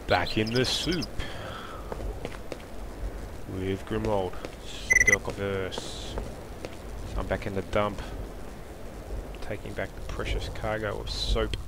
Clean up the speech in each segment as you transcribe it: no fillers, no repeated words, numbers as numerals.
Back in the soup with Grimwald, STALKERSOUP. I'm back in the dump, taking back the precious cargo of soap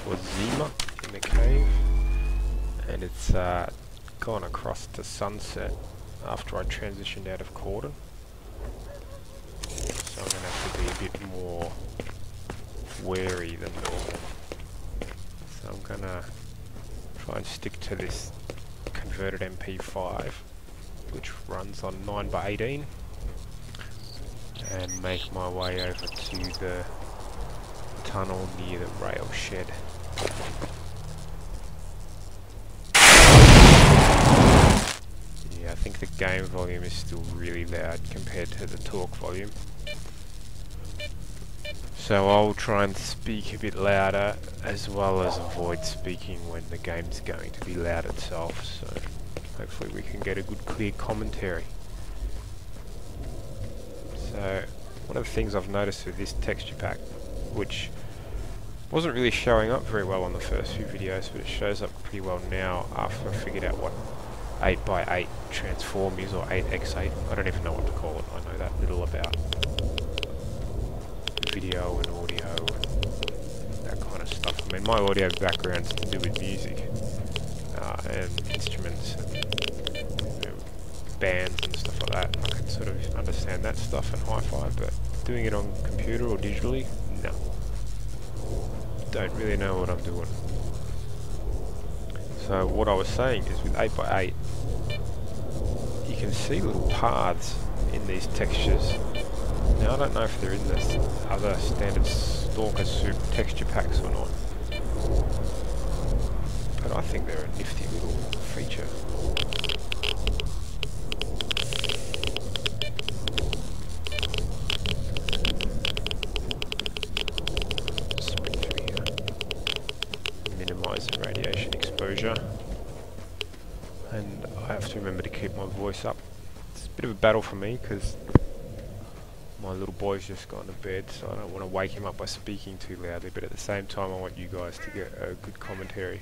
for Fima in the cave, and it's gone across to sunset after I transitioned out of Cordon, so I'm going to have to be a bit more wary than normal. So I'm going to try and stick to this converted MP5, which runs on 9x18, and make my way over to the tunnel near the rail shed. Yeah, I think the game volume is still really loud compared to the talk volume, so I'll try and speak a bit louder, as well as avoid speaking when the game's going to be loud itself, so hopefully we can get a good clear commentary. So one of the things I've noticed with this texture pack, which wasn't really showing up very well on the first few videos, but it shows up pretty well now after I figured out what 8x8 transform is, or 8x8, I don't even know what to call it. I know that little about video and audio and that kind of stuff. I mean, my audio background's to do with music and instruments and bands and stuff like that. I can sort of understand that stuff and hi-fi, but doing it on computer or digitally, no. Don't really know what I'm doing. So what I was saying is, with 8x8, you can see little paths in these textures. Now I don't know if they're in the other standard STALKERSOUP texture packs or not, but I think they're a nifty little feature. Spring through here. Minimise the radiation exposure. And I have to remember to keep my voice up. It's a bit of a battle for me, because my little boy's just gone to bed, so I don't want to wake him up by speaking too loudly, but at the same time I want you guys to get a good commentary.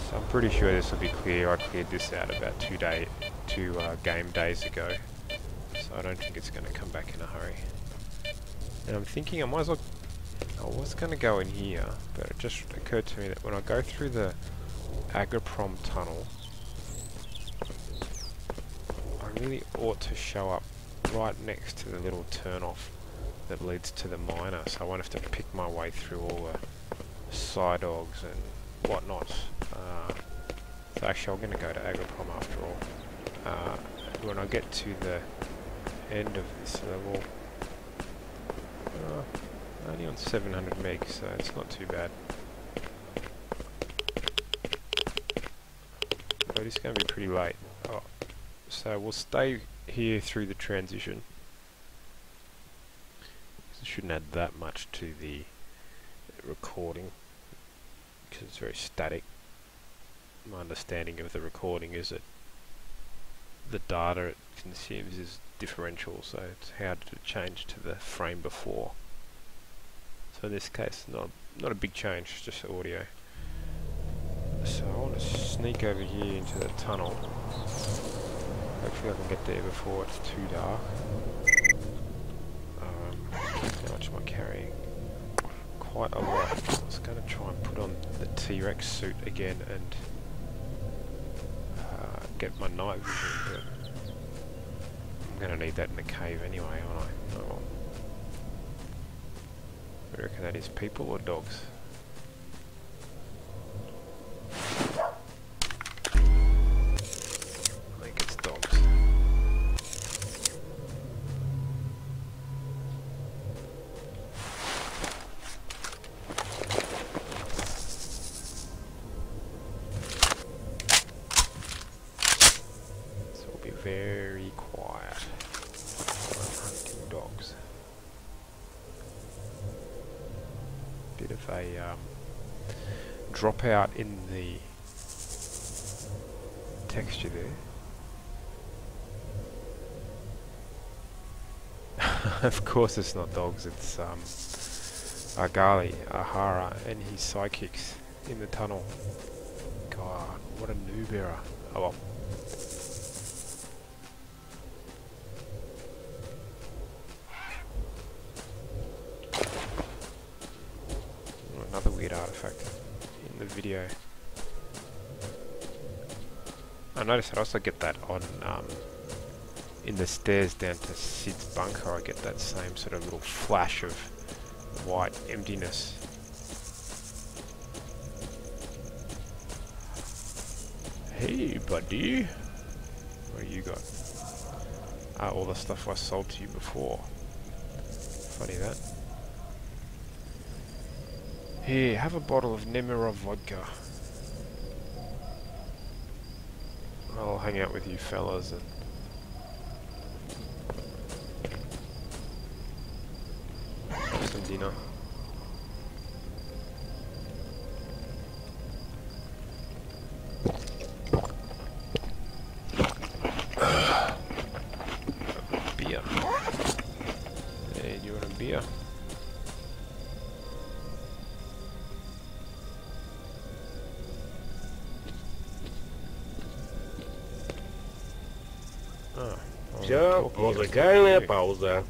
So I'm pretty sure this will be clear. I cleared this out about two game days ago, so I don't think it's going to come back in a hurry. And I'm thinking I might as well, I was going to go in here, but it just occurred to me that when I go through the Agriprom tunnel, really ought to show up right next to the little turn-off that leads to the miner, so I won't have to pick my way through all the side dogs and whatnot. So actually I'm going to go to Agriprom after all. When I get to the end of this level, only on 700 meg, so it's not too bad. But it's going to be pretty late. Oh. So we'll stay here through the transition. It shouldn't add that much to the recording, because it's very static. My understanding of the recording is that the data it consumes is differential, so it's how to change to the frame before. So in this case, not a big change, just audio. So I want to sneak over here into the tunnel. Hopefully I can get there before it's too dark. How much am I carrying? Quite a lot. I was going to try and put on the T-Rex suit again and get my night vision, but I'm going to need that in the cave anyway, aren't I? Oh well. I reckon that is people or dogs? Very quiet. I'm hunting dogs. Bit of a dropout in the texture there. Of course it's not dogs, it's Agali, Ahara, and his sidekicks in the tunnel. God, what a noob error. Oh well. Another weird artifact in the video. I noticed I also get that on in the stairs down to Sid's bunker. I get that same sort of little flash of white emptiness. Hey buddy, what do you got? Ah, all the stuff I sold to you before. Funny that. Here, have a bottle of Nemira vodka. I'll hang out with you fellas and have some dinner. Beer. Hey, do you want a beer? Все, музыкальная пауза.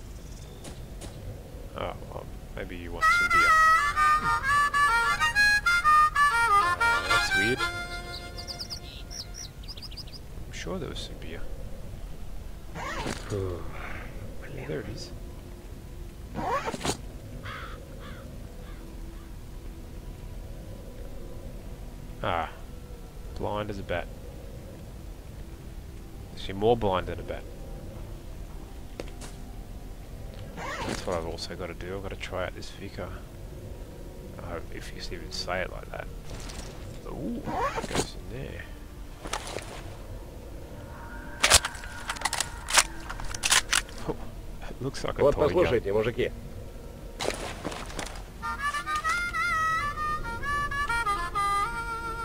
Oh, well, maybe you want some beer. That's weird. I'm sure there was some beer. Yeah, there it is. Ah, blind as a bat. Actually, more blind than a bat. That's what I've also got to do. I've got to try out this vicar. If you even say it like that. Ooh, it goes in there. Oh, it looks like a Вот toy gun. послушайте, мужики.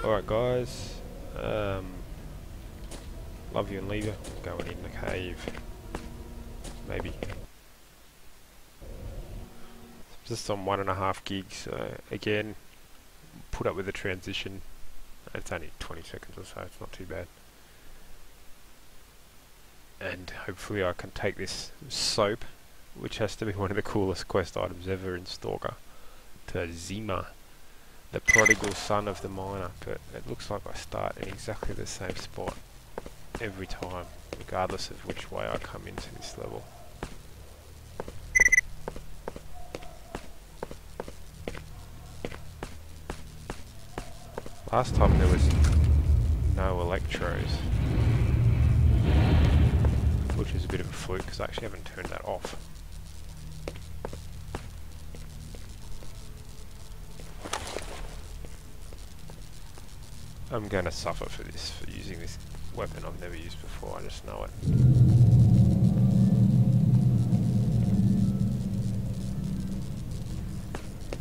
Alright guys, love you and leave you. Going in the cave. Maybe. Just on 1.5 gigs, again, put up with the transition. It's only 20 seconds or so, it's not too bad. And hopefully I can take this soap, which has to be one of the coolest quest items ever in Stalker, to Zima, the prodigal son of the miner. But it looks like I start in exactly the same spot every time, regardless of which way I come into this level. Last time there was no electros, which is a bit of a fluke because I actually haven't turned that off. I'm going to suffer for this, for using this weapon I've never used before, I just know it.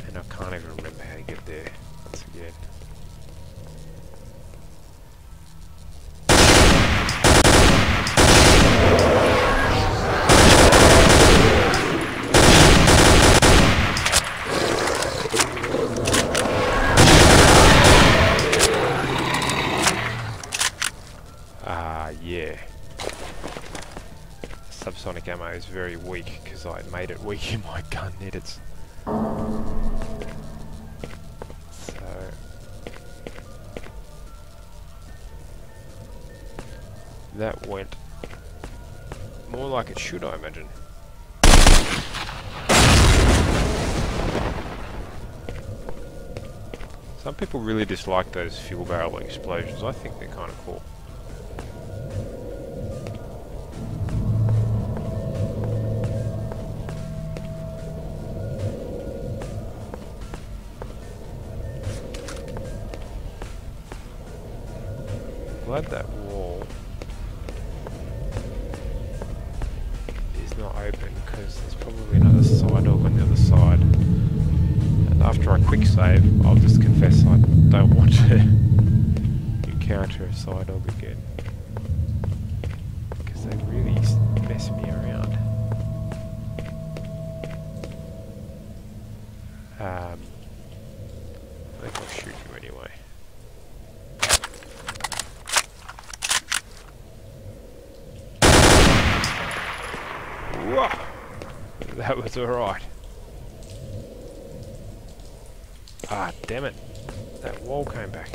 And I can't even remember how to get there once again. Yeah. Subsonic ammo is very weak because I made it weak in my gun edits. So that went more like it should, I imagine. Some people really dislike those fuel barrel explosions. I think they're kind of cool. Glad that wall is not open because there's probably another side dog on the other side. And after I quick save, I'll just confess I don't want to encounter a side dog again because they really mess me around. I think I'll shoot you anyway. Whoa! That was alright. Ah, damn it. That wall came back.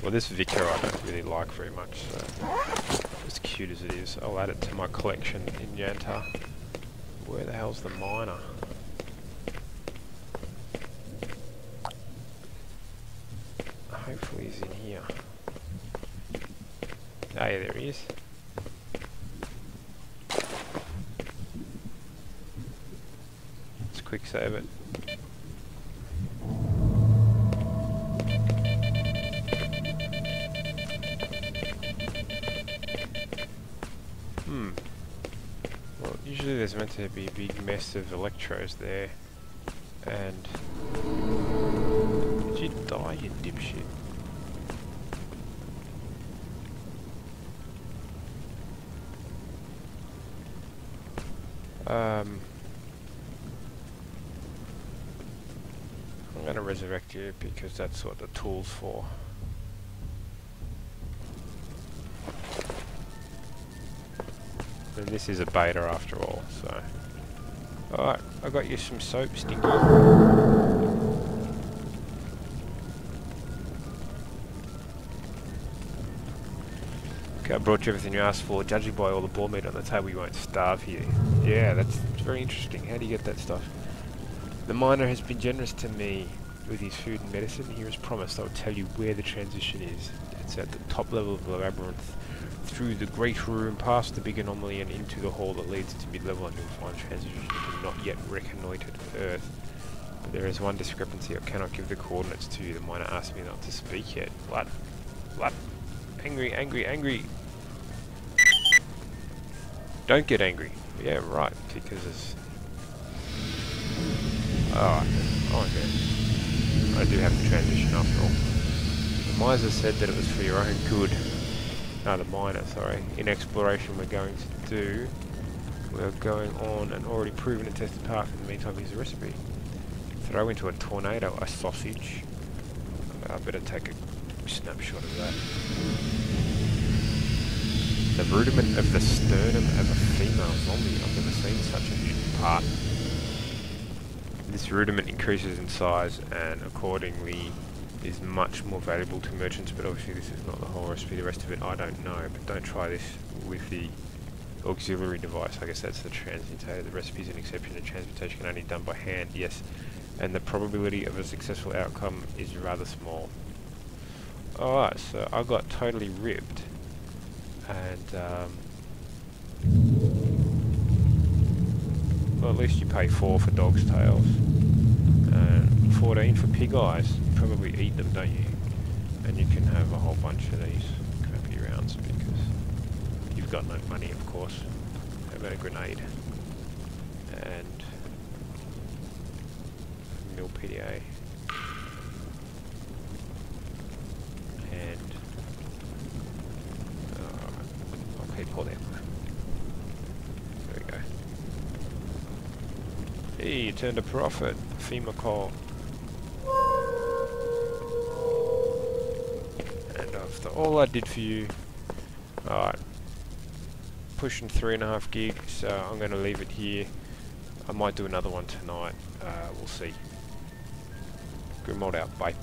Well, this Vicar I don't really like very much, so as cute as it is, I'll add it to my collection in Yanta. Where the hell's the miner? Hopefully he's in here. Ah, yeah, there he is. Let's quick save it. Well, usually there's meant to be a big mess of electrodes there. And... Did you die, you dipshit? I'm gonna resurrect you because that's what the tool's for. And this is a beta after all, so... Alright, I got you some soap, Stinky. Okay, I brought you everything you asked for. Judging by all the boar meat on the table, you won't starve here. Yeah, that's very interesting. How do you get that stuff? The miner has been generous to me with his food and medicine. He has promised I'll tell you where the transition is. It's at the top level of the labyrinth, through the great room, past the big anomaly, and into the hall that leads to mid-level, and you'll find transition into not yet reconnoitred Earth. But there is one discrepancy. I cannot give the coordinates to you. The miner asked me not to speak yet. What? What? Angry, angry, angry. Don't get angry. Yeah, right, because it's... Oh, okay. I do have to transition after all. The miser said that it was for your own good. No, the miner, sorry. In exploration we're going on an already proven and tested path. In the meantime, here's a recipe. Throw into a tornado a sausage. I better take a snapshot of that. The rudiment of the sternum of a female zombie. I've never seen such a hidden part. This rudiment increases in size and accordingly is much more valuable to merchants, but obviously this is not the whole recipe. The rest of it I don't know, but don't try this with the auxiliary device. I guess that's the transmutator. The recipe is an exception. The transmutation can only be done by hand, yes, and the probability of a successful outcome is rather small. Alright, so I got totally ripped, and well, at least you pay 4 for dog's tails, and 14 for pig eyes. You probably eat them, don't you? And you can have a whole bunch of these crappy rounds because you've got no money, of course. How about a grenade? And mil PDA. And I'll keep all them. There we go. Hey, you turned a profit. Fima Coal. And after all I did for you, alright, pushing 3.5 gig, so I'm going to leave it here. I might do another one tonight, we'll see. Grimwald out, bye.